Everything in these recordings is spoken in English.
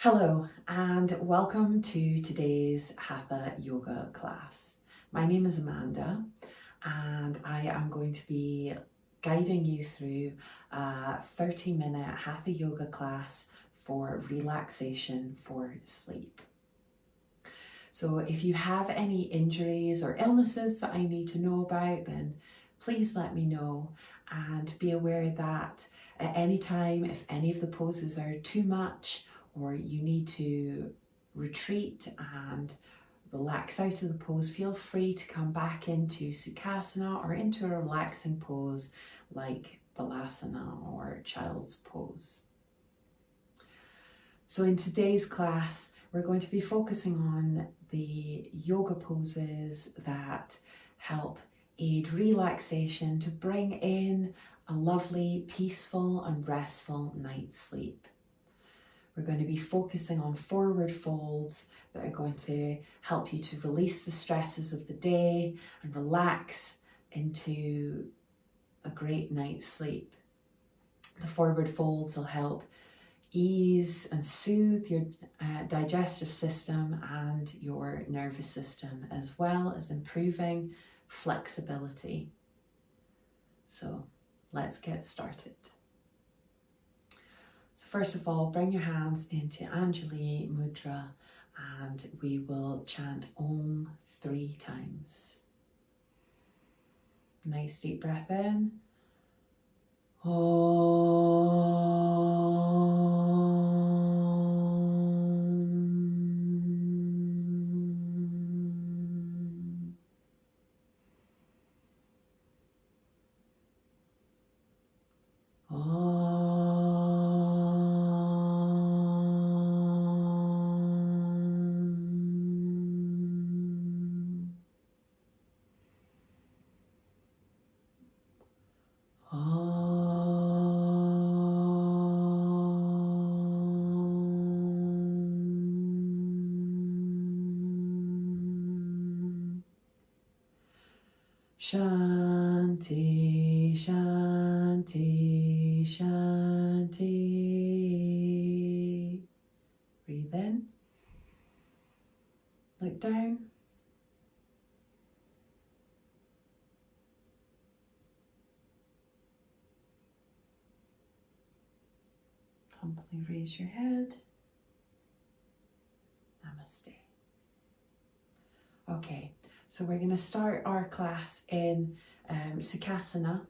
Hello and welcome to today's Hatha Yoga class. My name is Amanda and I am going to be guiding you through a 30-minute Hatha Yoga class for relaxation for sleep. So if you have any injuries or illnesses that I need to know about, then please let me know, and be aware that at any time, if any of the poses are too much or you need to retreat and relax out of the pose, feel free to come back into Sukhasana or into a relaxing pose like Balasana or Child's Pose. So in today's class, we're going to be focusing on the yoga poses that help aid relaxation to bring in a lovely, peaceful and restful night's sleep. We're going to be focusing on forward folds that are going to help you to release the stresses of the day and relax into a great night's sleep. The forward folds will help ease and soothe your digestive system and your nervous system, as well as improving flexibility. So let's get started. So first of all, bring your hands into Anjali Mudra and we will chant Om 3 times. Nice deep breath in. Shanti, Shanti, Shanti. Breathe in. Look down. Humbly raise your head. Namaste. Okay, so we're going to start our class in Sukhasana.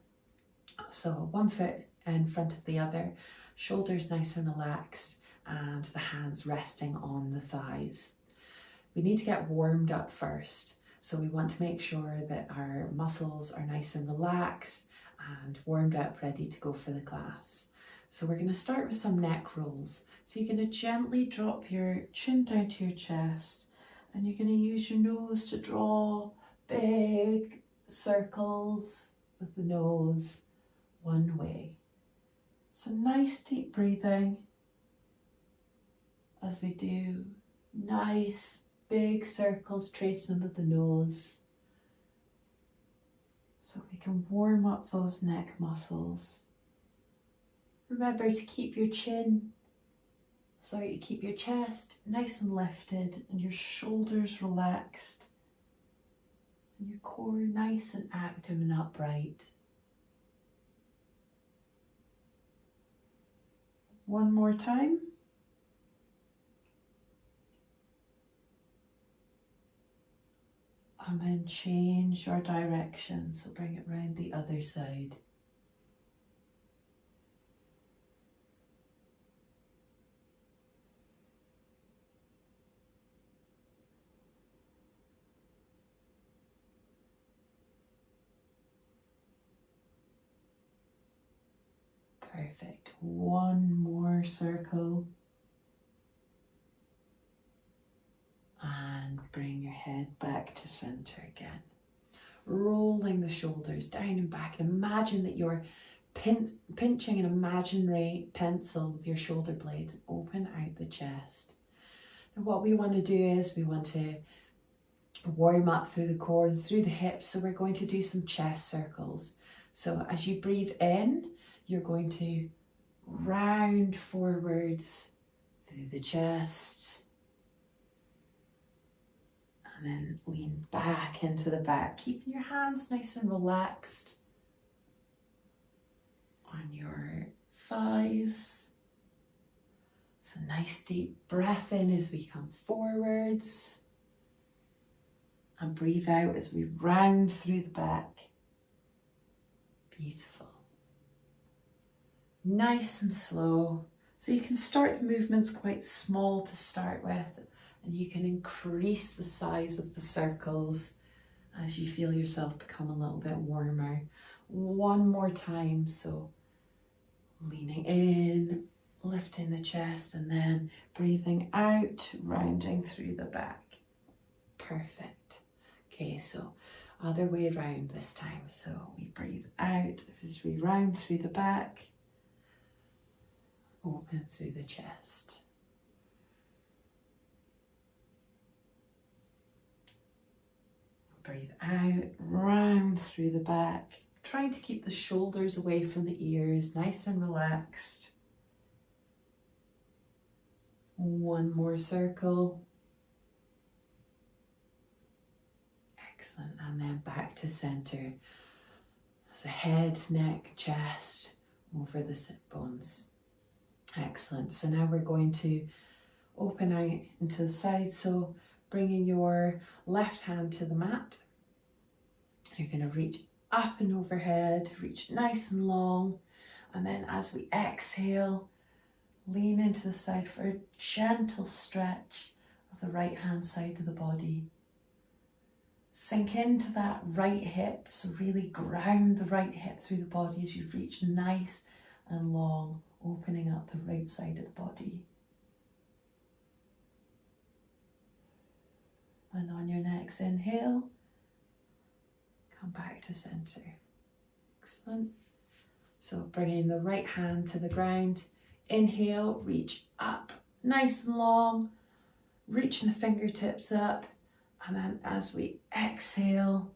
So one foot in front of the other, shoulders nice and relaxed, and the hands resting on the thighs. We need to get warmed up first. So we want to make sure that our muscles are nice and relaxed and warmed up, ready to go for the class. So we're going to start with some neck rolls. So you're going to gently drop your chin down to your chest, and you're going to use your nose to draw big circles with the nose one way. So nice deep breathing as we do nice big circles, trace them with the nose so we can warm up those neck muscles. Remember to keep your keep your chest nice and lifted and your shoulders relaxed and your core nice and active and upright. One more time. And then change your direction, so bring it round the other side. Perfect. One more circle. And bring your head back to center again. Rolling the shoulders down and back. And imagine that you're pinching an imaginary pencil with your shoulder blades. Open out the chest. And what we want to do is we want to warm up through the core and through the hips. So we're going to do some chest circles. So as you breathe in, you're going to round forwards through the chest. And then lean back into the back, keeping your hands nice and relaxed on your thighs. So nice deep breath in as we come forwards. And breathe out as we round through the back. Beautiful. Nice and slow. So you can start the movements quite small to start with, and you can increase the size of the circles as you feel yourself become a little bit warmer. One more time, so leaning in, lifting the chest, and then breathing out, rounding through the back. Perfect. Okay, so other way around this time. So we breathe out as we round through the back, open through the chest. Breathe out, round through the back, trying to keep the shoulders away from the ears, nice and relaxed. One more circle. Excellent. And then back to center. So head, neck, chest, over the sit bones. Excellent. So now we're going to open out into the side. So bringing your left hand to the mat. You're going to reach up and overhead, reach nice and long. And then as we exhale, lean into the side for a gentle stretch of the right hand side of the body. Sink into that right hip, so really ground the right hip through the body as you reach nice and long, opening up the right side of the body. And on your next inhale, come back to center. Excellent. So bringing the right hand to the ground. Inhale, reach up, nice and long, reaching the fingertips up. And then as we exhale,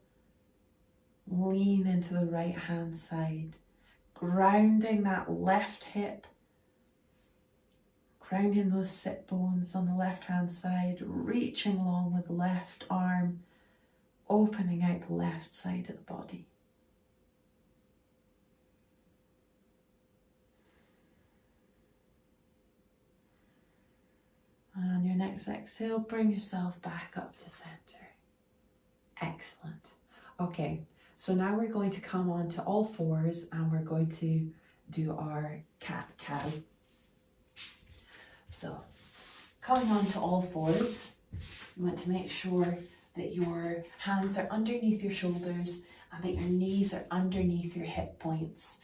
lean into the right hand side, grounding that left hip, grounding those sit bones on the left hand side, reaching long with the left arm, opening out the left side of the body. And on your next exhale, bring yourself back up to center. Excellent. Okay, so now we're going to come on to all fours and we're going to do our cat-cow. So, coming on to all fours, you want to make sure that your hands are underneath your shoulders and that your knees are underneath your hip points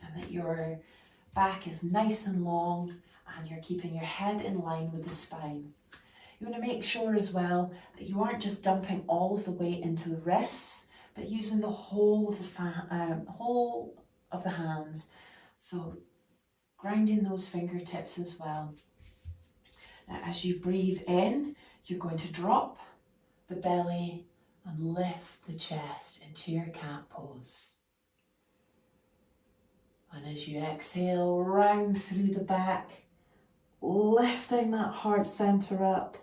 and that your back is nice and long and you're keeping your head in line with the spine. You want to make sure as well that you aren't just dumping all of the weight into the wrists, but using the whole of the hands. So grounding those fingertips as well. Now as you breathe in, you're going to drop the belly and lift the chest into your cat pose. And as you exhale, round through the back, lifting that heart center up.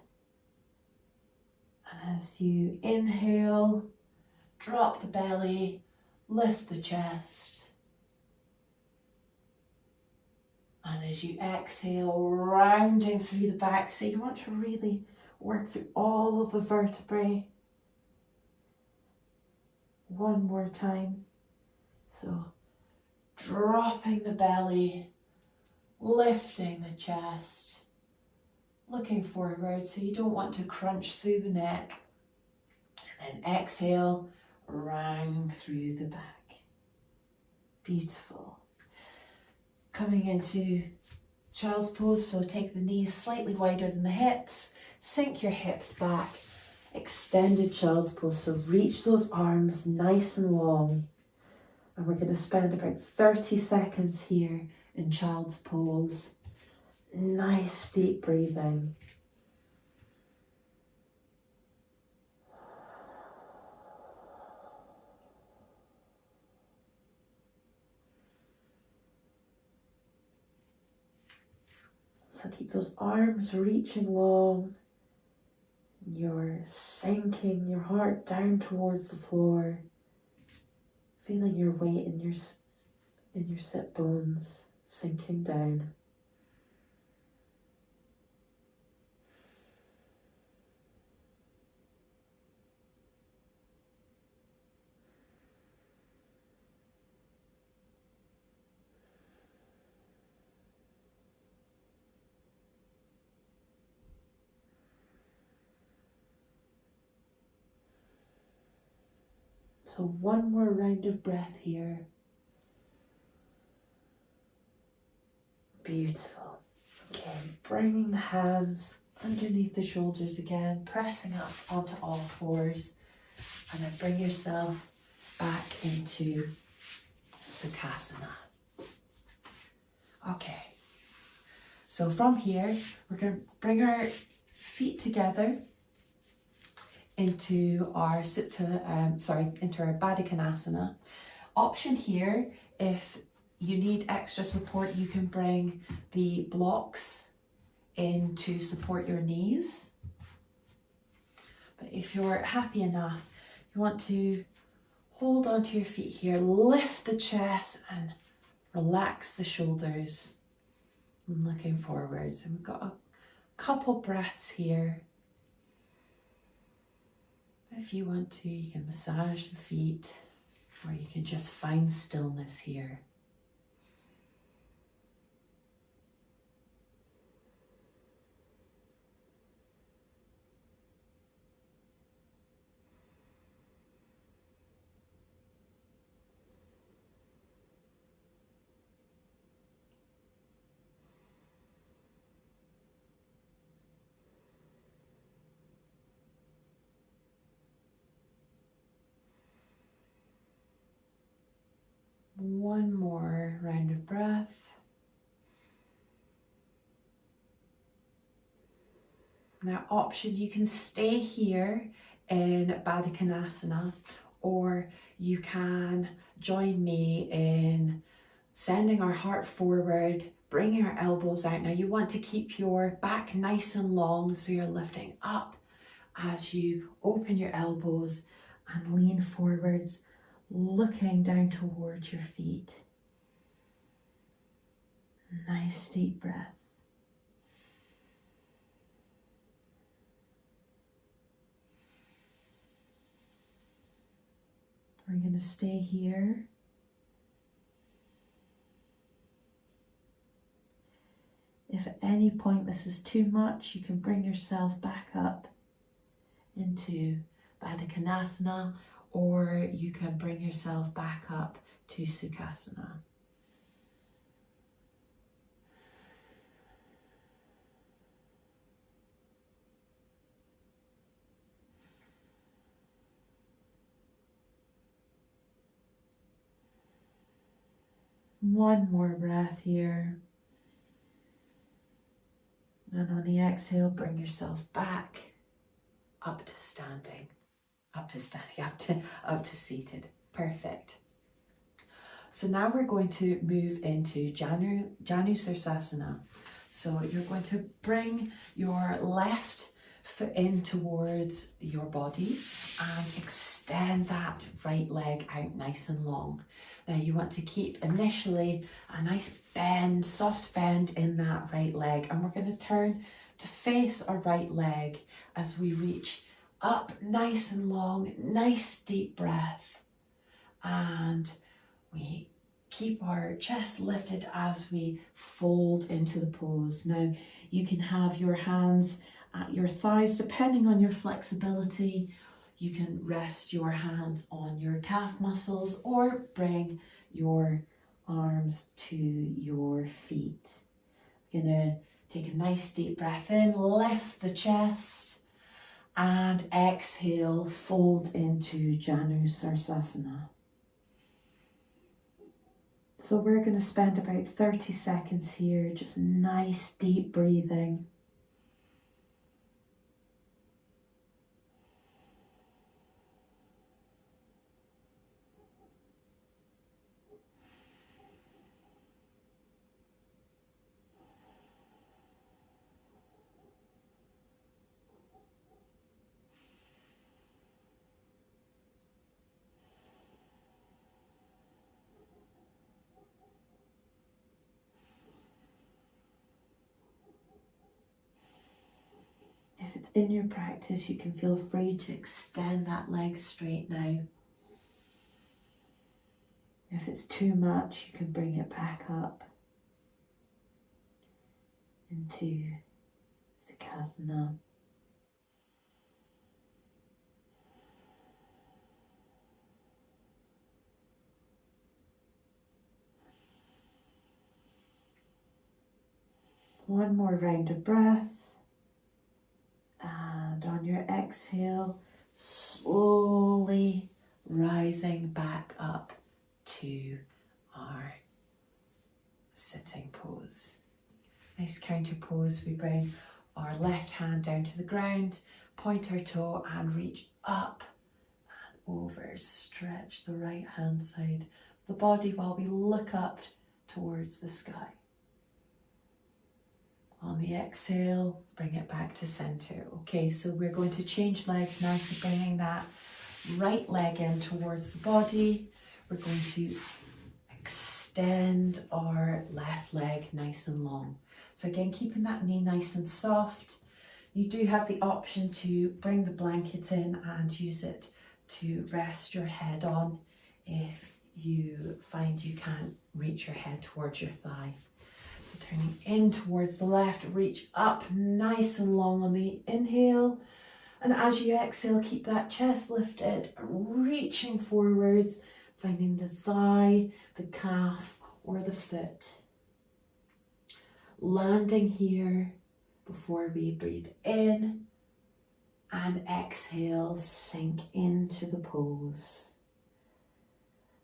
And as you inhale, drop the belly, lift the chest. And as you exhale, rounding through the back. So you want to really work through all of the vertebrae. One more time. So dropping the belly, lifting the chest, looking forward so you don't want to crunch through the neck. And then exhale, round through the back. Beautiful. Coming into child's pose, so take the knees slightly wider than the hips, sink your hips back, extended child's pose, so reach those arms nice and long. And we're going to spend about 30 seconds here in child's pose. Nice deep breathing. So So keep those arms reaching long. You're sinking your heart down towards the floor, feeling your weight in your sit bones sinking down. So one more round of breath here. Beautiful. Okay, bringing the hands underneath the shoulders again, pressing up onto all fours, and then bring yourself back into Sukhasana. Okay, so from here, we're going to bring our feet together into our into our Baddha Konasana. Option here, if you need extra support, you can bring the blocks in to support your knees. But if you're happy enough, you want to hold onto your feet here, lift the chest and relax the shoulders. And looking forwards. And we've got a couple breaths here. If you want to, you can massage the feet, or you can just find stillness here. One more round of breath. Now, option, you can stay here in Baddha Konasana, or you can join me in sending our heart forward, bringing our elbows out. Now, you want to keep your back nice and long, so you're lifting up as you open your elbows and lean forwards, looking down towards your feet. Nice deep breath. We're going to stay here. If at any point this is too much, you can bring yourself back up into Baddha Konasana, or you can bring yourself back up to Sukhasana. One more breath here. And on the exhale, bring yourself back up to standing, up to seated. Perfect. So now we're going to move into Janu Sirsasana. So you're going to bring your left foot in towards your body and extend that right leg out nice and long. Now you want to keep initially a nice bend, soft bend in that right leg, and we're going to turn to face our right leg as we reach up nice and long, nice deep breath, and we keep our chest lifted as we fold into the pose. Now you can have your hands at your thighs depending on your flexibility. You can rest your hands on your calf muscles or bring your arms to your feet. We're gonna take a nice deep breath in, lift the chest, and exhale, fold into Janu Sirsasana. So we're going to spend about 30 seconds here, just nice deep breathing. in your practice, you can feel free to extend that leg straight now. If it's too much, you can bring it back up into Sukhasana. One more round of breath. And on your exhale, slowly rising back up to our sitting pose. Nice counter pose. We bring our left hand down to the ground, point our toe and reach up and over. Stretch the right hand side of the body while we look up towards the sky. On the exhale, bring it back to center. Okay, so we're going to change legs now. So bringing that right leg in towards the body. We're going to extend our left leg nice and long. So again, keeping that knee nice and soft. You do have the option to bring the blanket in and use it to rest your head on if you find you can't reach your head towards your thigh. So turning in towards the left, reach up nice and long on the inhale. And as you exhale, keep that chest lifted, reaching forwards, finding the thigh, the calf, or the foot. Landing here before we breathe in and exhale, sink into the pose.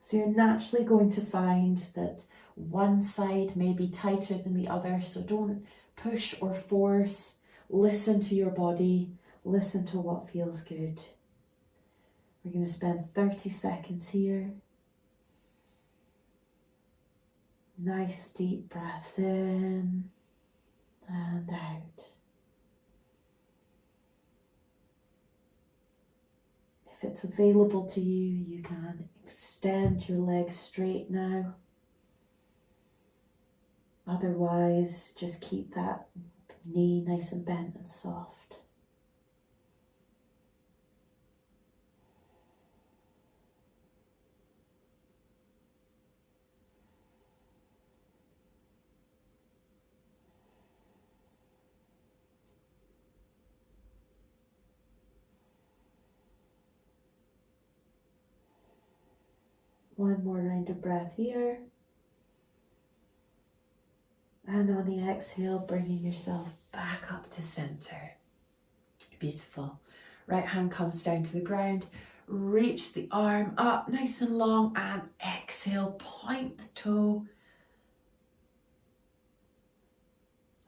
So you're naturally going to find that one side may be tighter than the other, so don't push or force. Listen to your body, listen to what feels good. We're going to spend 30 seconds here. Nice deep breaths in and out. If it's available to you, you can extend your legs straight now. Otherwise, just keep that knee nice and bent and soft. One more round of breath here. And on the exhale, bringing yourself back up to center. Beautiful. Right hand comes down to the ground. Reach the arm up nice and long and exhale, point the toe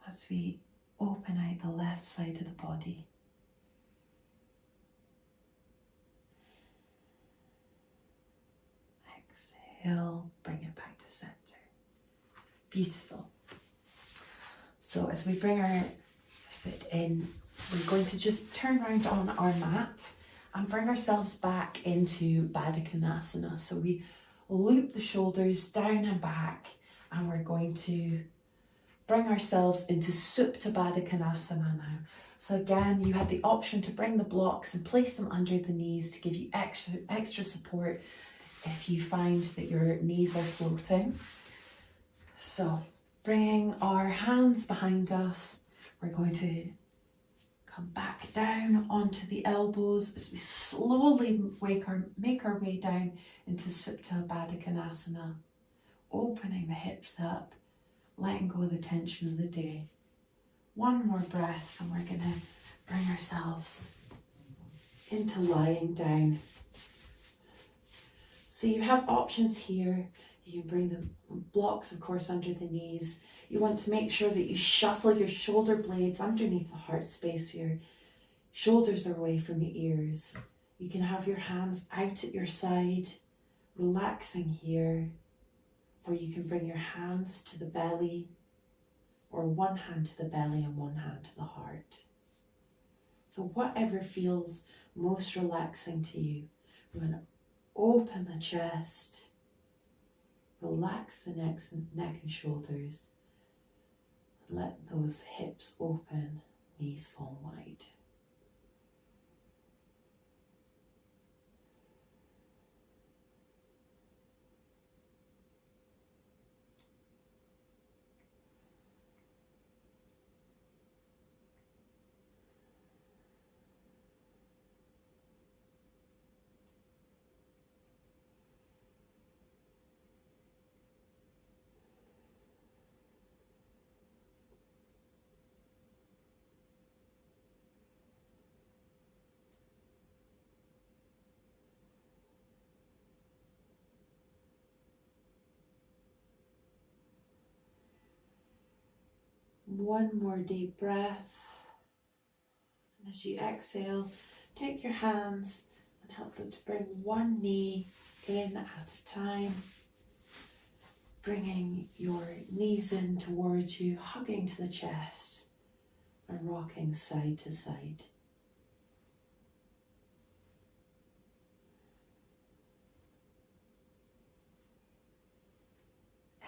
as we open out the left side of the body. Exhale, bring it back to center. Beautiful. So as we bring our foot in, we're going to just turn around on our mat and bring ourselves back into Baddha Konasana. So we loop the shoulders down and back, and we're going to bring ourselves into Supta Baddha Konasana now. So again, you have the option to bring the blocks and place them under the knees to give you extra support if you find that your knees are floating. So bringing our hands behind us, we're going to come back down onto the elbows as we slowly make our way down into Supta Baddha Konasana, opening the hips up, letting go of the tension of the day. One more breath and we're going to bring ourselves into lying down. So you have options here. You can bring the blocks, of course, under the knees. You want to make sure that you shuffle your shoulder blades underneath the heart space. Your shoulders are away from your ears. You can have your hands out at your side, relaxing here. Or you can bring your hands to the belly, or one hand to the belly and one hand to the heart. So whatever feels most relaxing to you. We're going to open the chest, relax the neck and shoulders, and let those hips open, knees fall wide. one more deep breath. And as you exhale, take your hands and help them to bring one knee in at a time. Bringing your knees in towards you, hugging to the chest and rocking side to side.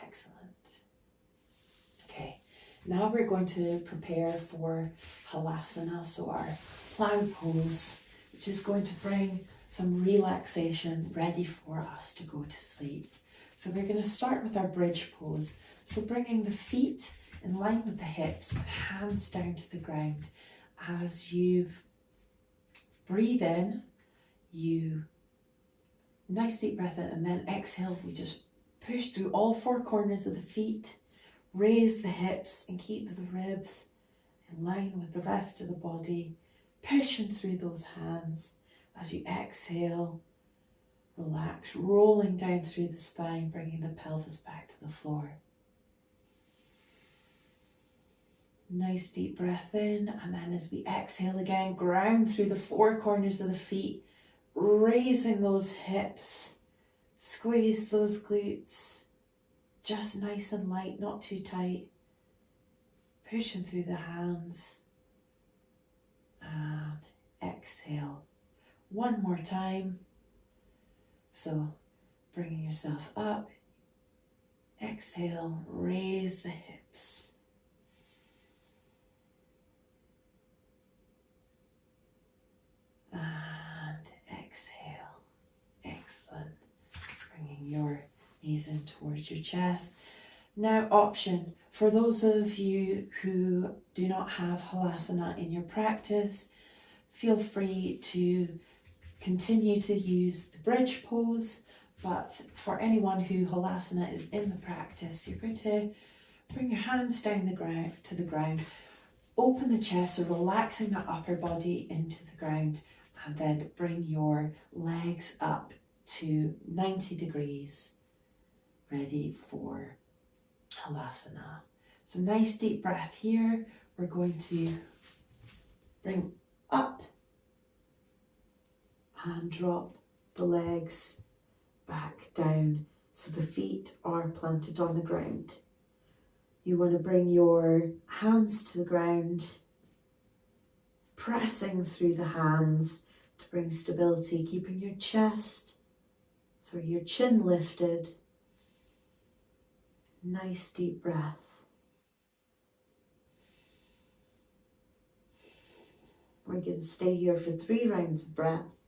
Excellent. Okay, now we're going to prepare for Halasana, so our plow pose, which is going to bring some relaxation ready for us to go to sleep. So we're going to start with our bridge pose. So bringing the feet in line with the hips and hands down to the ground. As you breathe in, you nice deep breath in, and then exhale, we just push through all four corners of the feet, raise the hips and keep the ribs in line with the rest of the body, pushing through those hands. As you exhale, relax, rolling down through the spine, bringing the pelvis back to the floor. Nice deep breath in, and then as we exhale again, ground through the four corners of the feet, raising those hips, squeeze those glutes, just nice and light, not too tight. Pushing through the hands, and exhale. One more time. So bringing yourself up, exhale, raise the hips. And exhale. Excellent. Bringing your knees in towards your chest. Now, option for those of you who do not have Halasana in your practice, feel free to continue to use the bridge pose, but for anyone who Halasana is in the practice, you're going to bring your hands down to the ground, open the chest, so relaxing that upper body into the ground, and then bring your legs up to 90 degrees, ready for Halasana. So nice deep breath here. We're going to bring up and drop the legs back down so the feet are planted on the ground. You want to bring your hands to the ground, pressing through the hands to bring stability, keeping your chest, so your chin lifted. Nice deep breath. We're going to stay here for 3 rounds of breath.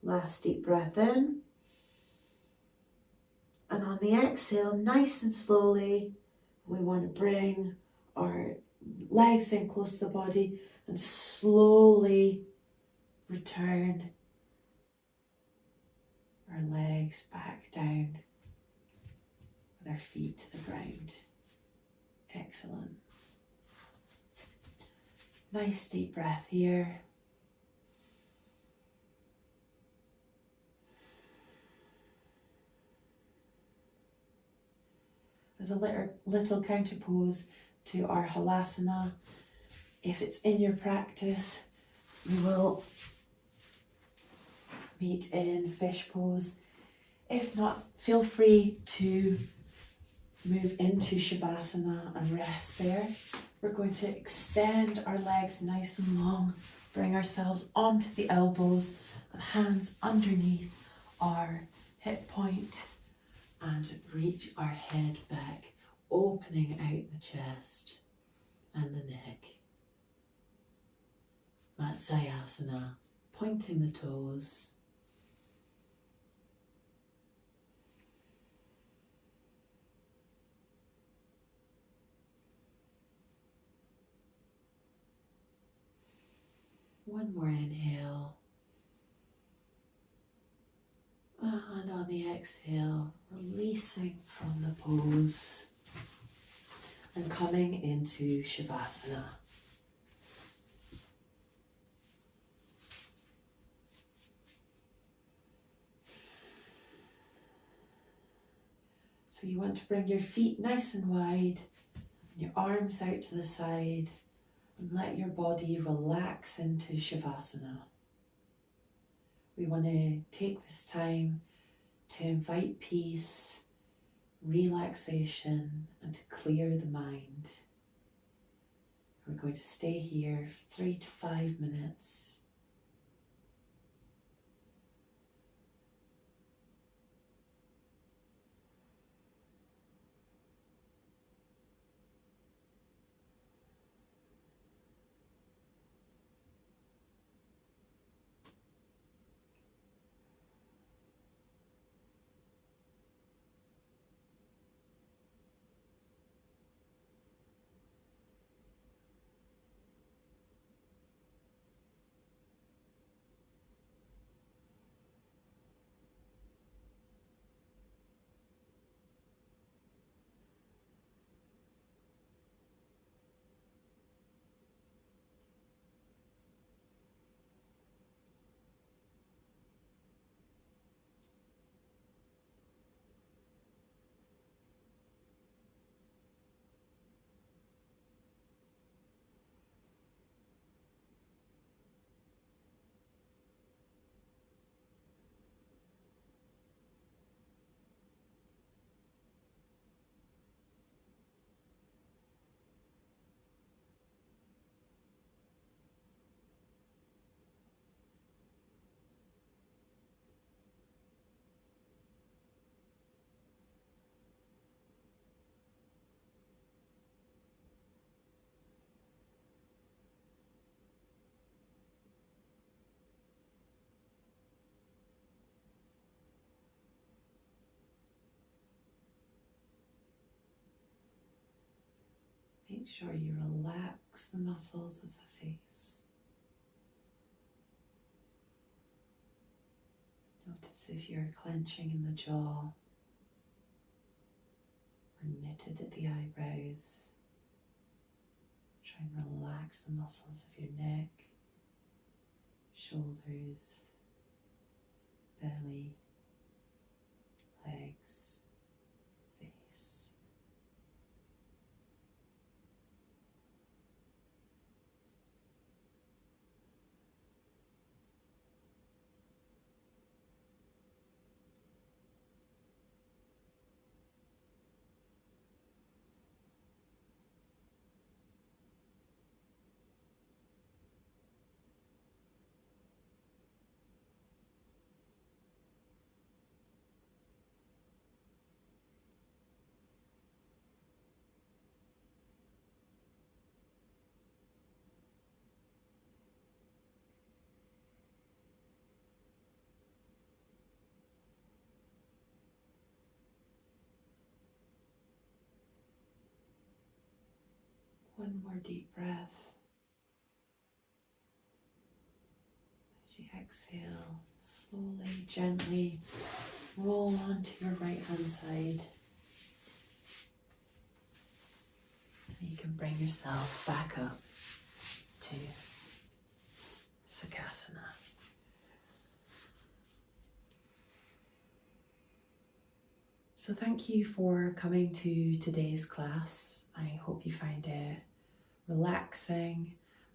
Last deep breath in. And on the exhale, nice and slowly, we want to bring our legs in close to the body and slowly return our legs back down with our feet to the ground. Excellent. Nice deep breath here. As a little counter pose to our Halasana. If it's in your practice, you will meet in fish pose. If not, feel free to move into Shavasana and rest there. We're going to extend our legs nice and long, bring ourselves onto the elbows and hands underneath our hip point, and reach our head back, opening out the chest and the neck. Matsayasana, pointing the toes. One more inhale. And on the exhale, releasing from the pose and coming into Shavasana. So you want to bring your feet nice and wide, and your arms out to the side, and let your body relax into Shavasana. We want to take this time to invite peace, relaxation, and to clear the mind. We're going to stay here for 3 to 5 minutes. Make sure you relax the muscles of the face. Notice if you're clenching in the jaw or knitted at the eyebrows. Try and relax the muscles of your neck, shoulders, belly, legs, face. One more deep breath. As you exhale, slowly, gently roll onto your right hand side. And you can bring yourself back up to Sukhasana. So thank you for coming to today's class. I hope you find it relaxing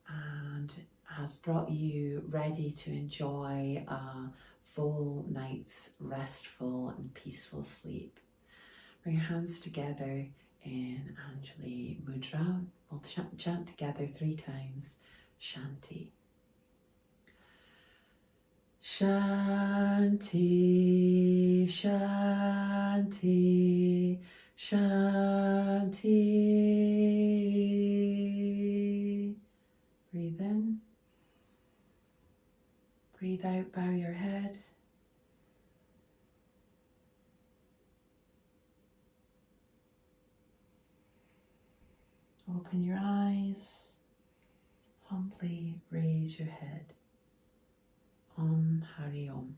and has brought you ready to enjoy a full night's restful and peaceful sleep. Bring your hands together in Anjali Mudra. We'll chant together 3 times, Shanti. Shanti, Shanti, Shanti. Breathe in. Breathe out, bow your head. Open your eyes. Humbly raise your head. Om Hari Om.